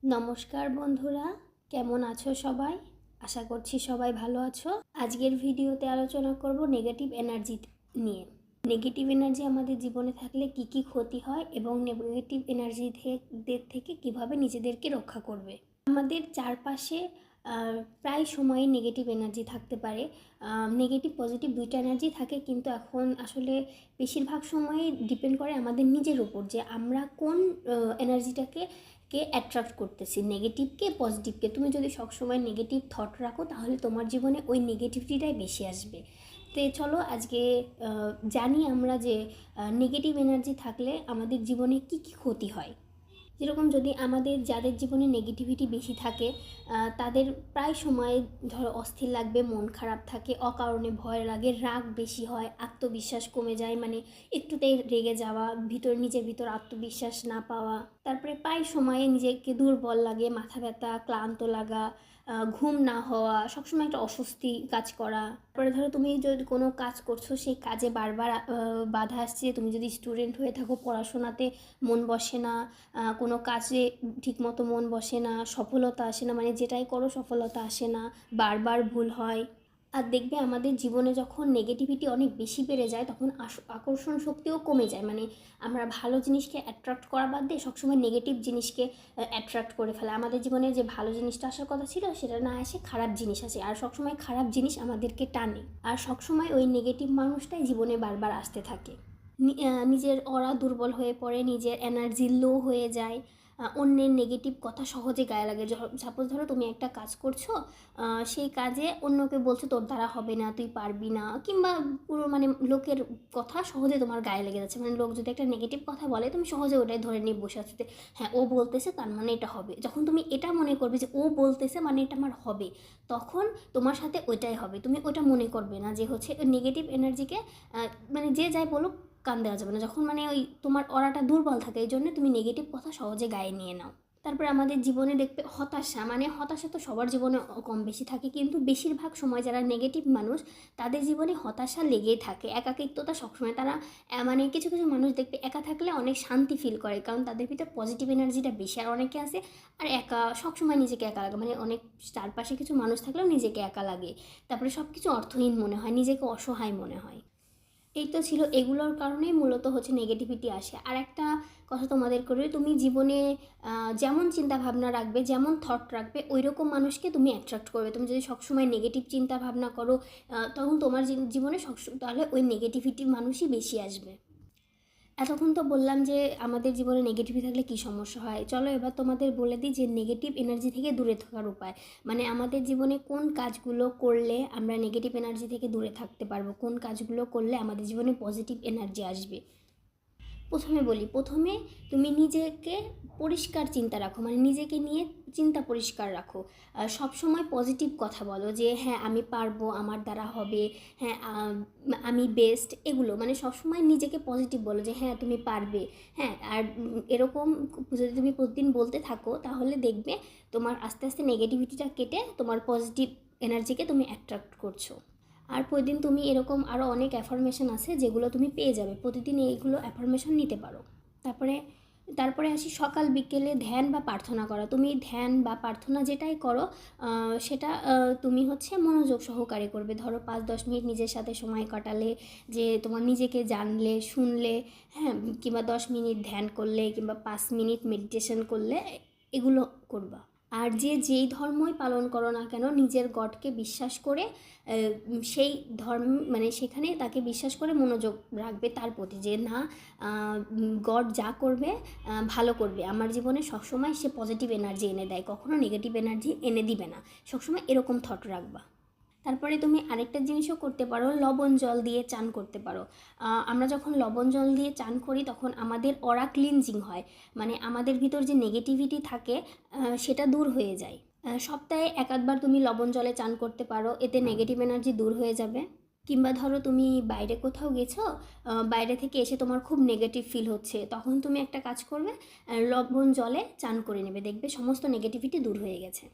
নমস্কার বন্ধুরা, কেমন আছো সবাই? আশা করছি সবাই ভালো আছো। আজকের ভিডিওতে আলোচনা করব নেগেটিভ এনার্জি নিয়ে। নেগেটিভ এনার্জি আমাদের জীবনে থাকলে কি কি ক্ষতি হয় এবং নেগেটিভ এনার্জি থেকে কিভাবে নিজেদেরকে রক্ষা করবে। আমাদের চারপাশে প্রায় সময় নেগেটিভ এনার্জি থাকতে পারে। নেগেটিভ পজিটিভ দুইটা এনার্জি থাকে, কিন্তু এখন আসলে বেশিরভাগ সময় ডিপেন্ড করে আমাদের নিজের উপর যে আমরা কোন এনার্জিটাকে অ্যাট্রাক্ট করতেছি, নেগেটিভকে পজিটিভকে। তুমি যদি সবসময় নেগেটিভ থট রাখো তাহলে তোমার জীবনে ওই নেগেটিভিটিটাই বেশি আসবে। তো চলো আজকে জানি আমরা যে নেগেটিভ এনার্জি থাকলে আমাদের জীবনে কি কি ক্ষতি হয়। যেরকম যদি যাদের জীবনে নেগেটিভিটি বেশি থাকে তাদের প্রায় সময় ধরো অস্থির লাগবে, মন খারাপ থাকে, অকারণে ভয় লাগে, রাগ বেশি হয়, আত্মবিশ্বাস কমে যায়, মানে একটুতেই রেগে যাওয়া, নিজের ভিতর আত্মবিশ্বাস না পাওয়া। তারপরে প্রায় সময়ে নিজেকে দুর্বল লাগে, মাথা ব্যথা, ক্লান্ত লাগা, ঘুম না হওয়া, সবসময় একটা অস্বস্তি কাজ করা। তারপরে ধরো তুমি যদি কোনো কাজ করছো, সেই কাজে বারবার বাধা আসছে। তুমি যদি স্টুডেন্ট হয়ে থাকো, পড়াশোনাতে মন বসে না, কোনো কাজে ঠিকমতো মন বসে না, সফলতা আসে না, মানে যেটাই করো সফলতা আসে না, বারবার ভুল হয়। আর দেখবে আমাদের জীবনে যখন নেগেটিভিটি অনেক বেশি বেড়ে যায় তখন আকর্ষণ শক্তিও কমে যায়। মানে আমরা ভালো জিনিসকে অ্যাট্রাক্ট করা বাদ দিয়ে সবসময় নেগেটিভ জিনিসকে অ্যাট্রাক্ট করে ফেলে। আমাদের জীবনে যে ভালো জিনিসটা আসার কথা ছিল সেটা না এসে খারাপ জিনিস আসে, আর সবসময় খারাপ জিনিস আমাদেরকে টানে, আর সবসময় ওই নেগেটিভ মানুষটাই জীবনে বারবার আসতে থাকে। নিজের অরা দুর্বল হয়ে পড়ে, নিজের এনার্জি লো হয়ে যায়, অন্যের নেগেটিভ কথা সহজে গায়ে লাগে। সাপোজ ধরো তুমি একটা কাজ করছো, সেই কাজে অন্যকে বলছো তোর দ্বারা হবে না, তুই পারবি না, কিংবা পুরো মানে লোকের কথা সহজে তোমার গায়ে লেগে যাচ্ছে। মানে লোক যদি একটা নেগেটিভ কথা বলে তুমি সহজে ওটাই ধরে নিয়ে বসে আছো যে হ্যাঁ ও বলতেছে তার মানে এটা হবে। যখন তুমি এটা মনে করবে যে ও বলতেছে মানে এটা আমার হবে, তখন তোমার সাথে ওইটাই হবে। তুমি ওটা মনে করবে না যে হচ্ছে নেগেটিভ এনার্জিকে মানে যে যাই বলুক কান দেওয়া যাবে না। যখন মানে ওই তোমার অরাটা দুর্বল থাকে, এই জন্য তুমি নেগেটিভ কথা সহজে গায়ে নিয়ে নাও। তারপরে আমাদের জীবনে দেখবে হতাশা, মানে হতাশা তো সবার জীবনে কম বেশি থাকে, কিন্তু বেশিরভাগ সময় যারা নেগেটিভ মানুষ তাদের জীবনে হতাশা লেগেই থাকে। একাকিত্বতা সবসময় তারা মানে কিছু কিছু মানুষ দেখবে একা থাকলে অনেক শান্তি ফিল করে, কারণ তাদের ভিতর পজিটিভ এনার্জিটা বেশি। আর অনেকে আছে আর একা, সবসময় নিজেকে একা লাগে, মানে অনেক চারপাশে কিছু মানুষ থাকলেও নিজেকে একা লাগে। তারপরে সব কিছু অর্থহীন মনে হয়, নিজেকে অসহায় মনে হয়। এই তো ছিল, এগুলোর কারণেই মূলত হচ্ছে নেগেটিভিটি আসে। আর একটা কথা তোমাদের করি, তুমি জীবনে যেমন চিন্তা ভাবনা রাখবে, যেমন থট রাখবে, ওই রকম মানুষকে তুমি অ্যাট্রাক্ট করবে। তুমি যদি সবসময় নেগেটিভ চিন্তা ভাবনা করো তখন তোমার জীবনে তাহলে ওই নেগেটিভিটির মানুষই বেশি আসবে। এতক্ষণ তো বললাম যে আমাদের জীবনে নেগেটিভিটি থাকলে কী সমস্যা হয়। চলো এবার তোমাদের বলে দিই যে নেগেটিভ এনার্জি থেকে দূরে থাকার উপায়। মানে আমাদের জীবনে কোন কাজগুলো করলে আমরা নেগেটিভ এনার্জি থেকে দূরে থাকতে পারবো, কোন কাজগুলো করলে আমাদের জীবনে পজিটিভ এনার্জি আসবে। প্রথমে তুমি নিজেকে পরিষ্কার চিন্তা রাখো, মানে নিজেকে নিয়ে চিন্তা পরিষ্কার রাখো। সবসময় পজিটিভ কথা বলো যে হ্যাঁ আমি পারবো, আমার দ্বারা হবে, হ্যাঁ আমি বেস্ট, এগুলো মানে সবসময় নিজেকে পজিটিভ বলো যে হ্যাঁ তুমি পারবে। হ্যাঁ, আর এরকম যদি তুমি প্রতিদিন বলতে থাকো তাহলে দেখবে তোমার আস্তে আস্তে নেগেটিভিটিটা কেটে তোমার পজিটিভ এনার্জিকে তুমি অ্যাট্রাক্ট করছো। আর প্রতিদিন তুমি এরকম আরও অনেক অ্যাফার্মেশন আছে যেগুলো তুমি পেয়ে যাবে, প্রতিদিন এইগুলো অ্যাফার্মেশন নিতে পারো। তারপরে তারপরে আসি সকাল বিকেলে ধ্যান বা প্রার্থনা করা। তুমি ধ্যান বা প্রার্থনা যেটাই করো সেটা তুমি হচ্ছে মনোযোগ সহকারে করবে। ধরো 5-10 মিনিট নিজের সাথে সময় কাটালে, যে তোমার নিজেকে জানলে, শুনলে, হ্যাঁ, কিংবা 10 মিনিট ধ্যান করলে, কিংবা 5 মিনিট মেডিটেশন করলে, এগুলো করবা। আর যেই ধর্মই পালন করো না কেন, নিজের গডকে বিশ্বাস করে সেই ধর্ম মানে সেখানে তাকে বিশ্বাস করে মনোযোগ রাখবে তার প্রতি, যে না গড যা করবে ভালো করবে, আমার জীবনে সবসময় সে পজিটিভ এনার্জি এনে দেয়, কখনো নেগেটিভ এনার্জি এনে দিবে না, সবসময় এরকম থট রাখবা। তারপরে তুমি আরেকটা জিনিসও করতে পারো, লবণ জল দিয়ে চান করতে পারো। আমরা যখন লবণ জল দিয়ে চান করি তখন আমাদের অরা ক্লিনজিং হয়, মানে আমাদের ভিতর যে নেগেটিভিটি থাকে সেটা দূর হয়ে যায়। সপ্তাহে এক আধবার তুমি লবণ জলে চান করতে পারো, এতে নেগেটিভ এনার্জি দূর হয়ে যাবে। কিংবা ধরো তুমি বাইরে কোথাও গেছো, বাইরে থেকে এসে তোমার খুব নেগেটিভ ফিল হচ্ছে, তখন তুমি একটা কাজ করবে, লবণ জলে চান করে নেবে, দেখবে সমস্ত নেগেটিভিটি দূর হয়ে গেছে।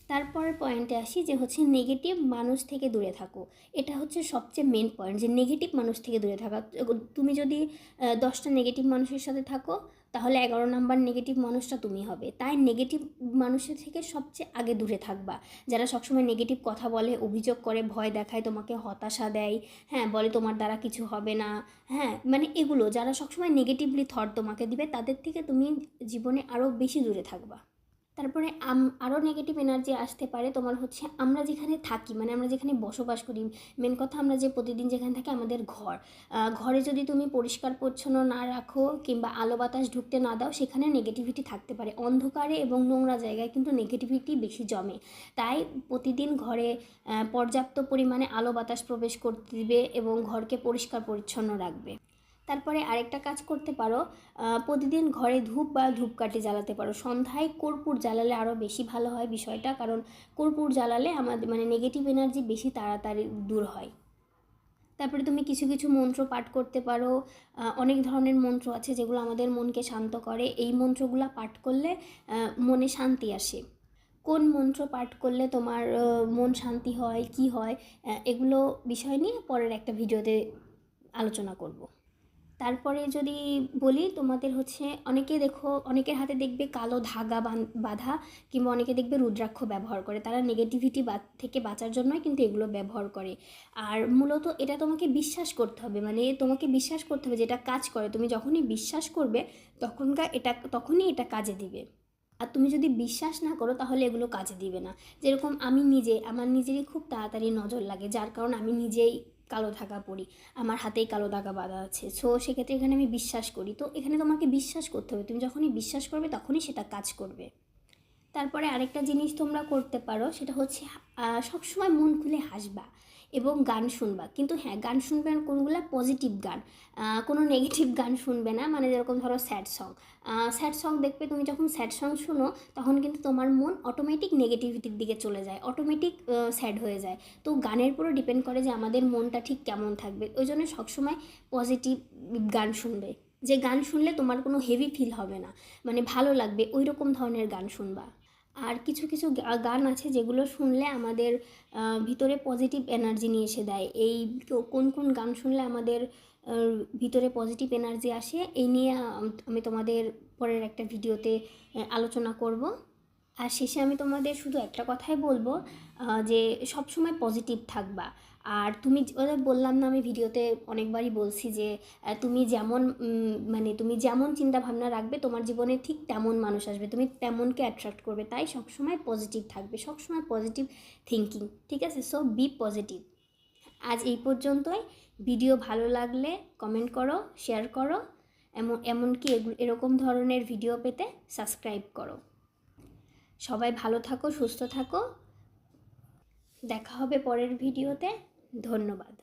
তারপরের পয়েন্টে আসি যে হচ্ছে নেগেটিভ মানুষ থেকে দূরে থাকো। এটা হচ্ছে সবচেয়ে মেন পয়েন্ট, যে নেগেটিভ মানুষ থেকে দূরে থাকা। তুমি যদি 10টা নেগেটিভ মানুষের সাথে থাকো তাহলে 11 নাম্বার নেগেটিভ মানুষটা তুমি হবে। তাই নেগেটিভ মানুষের থেকে সবচেয়ে আগে দূরে থাকবা। যারা সবসময় নেগেটিভ কথা বলে, অভিযোগ করে, ভয় দেখায়, তোমাকে হতাশা দেয়, হ্যাঁ, বলে তোমার দ্বারা কিছু হবে না, হ্যাঁ, মানে এগুলো যারা সবসময় নেগেটিভলি থট তোমাকে দিবে, তাদের থেকে তুমি জীবনে আরও বেশি দূরে থাকবা। তারপরে আরও নেগেটিভ এনার্জি আসতে পারে তোমার হচ্ছে আমরা যেখানে থাকি, মানে আমরা যেখানে বসবাস করি, মেন কথা আমরা যে প্রতিদিন যেখানে থাকি আমাদের ঘর, ঘরে যদি তুমি পরিষ্কার পরিচ্ছন্ন না রাখো কিংবা আলো বাতাস ঢুকতে না দাও, সেখানে নেগেটিভিটি থাকতে পারে। অন্ধকারে এবং নোংরা জায়গায় কিন্তু নেগেটিভিটি বেশি জমে। তাই প্রতিদিন ঘরে পর্যাপ্ত পরিমাণে আলো বাতাস প্রবেশ করতে দিবে এবং ঘরকে পরিষ্কার পরিচ্ছন্ন রাখবে। তারপরে আরেকটা কাজ করতে পারো, প্রতিদিন ঘরে ধূপ বা ধূপকাঠি জ্বালাতে পারো। সন্ধ্যায় কর্পূর জ্বালালে আরও বেশি ভালো হয় বিষয়টা, কারণ কর্পূর জ্বালালে আমাদের মানে নেগেটিভ এনার্জি বেশি তাড়াতাড়ি দূর হয়। তারপরে তুমি কিছু কিছু মন্ত্র পাঠ করতে পারো। অনেক ধরনের মন্ত্র আছে যেগুলো আমাদের মনকে শান্ত করে। এই মন্ত্রগুলো পাঠ করলে মনে শান্তি আসে। কোন মন্ত্র পাঠ করলে তোমার মন শান্তি হয়, কি হয়, এগুলো বিষয় নিয়ে পরের একটা ভিডিওতে আলোচনা করব। তারপরে যদি বলি, তোমাদের হচ্ছে অনেকের হাতে দেখবে কালো ধাগা বাঁধা, কিংবা অনেকে দেখবে রুদ্রাক্ষ ব্যবহার করে। তারা নেগেটিভিটি থেকে বাঁচার জন্যই কিন্তু এগুলো ব্যবহার করে। আর মূলত এটা তোমাকে বিশ্বাস করতে হবে, মানে তোমাকে বিশ্বাস করতে হবে যেটা কাজ করে। তুমি যখনই বিশ্বাস করবে তখনই এটা কাজে দিবে। আর তুমি যদি বিশ্বাস না করো তাহলে এগুলো কাজে দিবে না। যেরকম আমার নিজেরই খুব তাড়াতাড়ি নজর লাগে, যার কারণে আমি নিজেই কালো ধাগা পরি, আমার হাতেই কালো দাগা বাঁধা আছে। সো সেক্ষেত্রে এখানে আমি বিশ্বাস করি। তো এখানে তোমাকে বিশ্বাস করতে হবে, তুমি যখনই বিশ্বাস করবে তখনই সেটা কাজ করবে। তারপরে আরেকটা জিনিস তোমরা করতে পারো, সেটা হচ্ছে সবসময় মন খুলে হাসবা এবং গান শুনবা। কিন্তু হ্যাঁ, গান শুনবে কোনগুলো? পজিটিভ গান, কোনো নেগেটিভ গান শুনবে না। মানে যেরকম ধরো স্যাড সং দেখবে, তুমি যখন স্যাড সং শুনো তখন কিন্তু তোমার মন অটোমেটিক নেগেটিভিটির দিকে চলে যায়, অটোমেটিক স্যাড হয়ে যায়। তো গানের পুরো ডিপেন্ড করে যে আমাদের মনটা ঠিক কেমন থাকবে। ওই জন্য সবসময় পজিটিভ গান শুনবে, যে গান শুনলে তোমার কোনো হেভি ফিল হবে না, মানে ভালো লাগবে, ওই রকম ধরনের গান শুনবা। আর কিছু কিছু গান আছে যেগুলো শুনলে আমাদের ভিতরে পজিটিভ এনার্জি নিয়ে এসে দেয়। কোন কোন গান শুনলে আমাদের ভিতরে পজিটিভ এনার্জি আসে, এই নিয়ে আমি তোমাদের পরের একটা ভিডিওতে আলোচনা করব। আর শেষে আমি তোমাদের শুধু একটা কথাই বলবো, যে সবসময় পজিটিভ থাকবা। আর তুমি বললাম না, আমি ভিডিওতে অনেকবারই বলছি যে তুমি যেমন চিন্তা ভাবনা রাখবে তোমার জীবনে ঠিক তেমন মানুষ আসবে, তুমি তেমনকে অ্যাট্রাক্ট করবে। তাই সবসময় পজিটিভ থাকবে, সবসময় পজিটিভ থিঙ্কিং, ঠিক আছে? So be positive. আজ এই পর্যন্তই। ভিডিও ভালো লাগলে কমেন্ট করো, শেয়ার করো, এমনকি এরকম ধরনের ভিডিও পেতে সাবস্ক্রাইব করো। সবাই ভালো থাকো, সুস্থ থাকো। দেখা হবে পরের ভিডিওতে। ধন্যবাদ।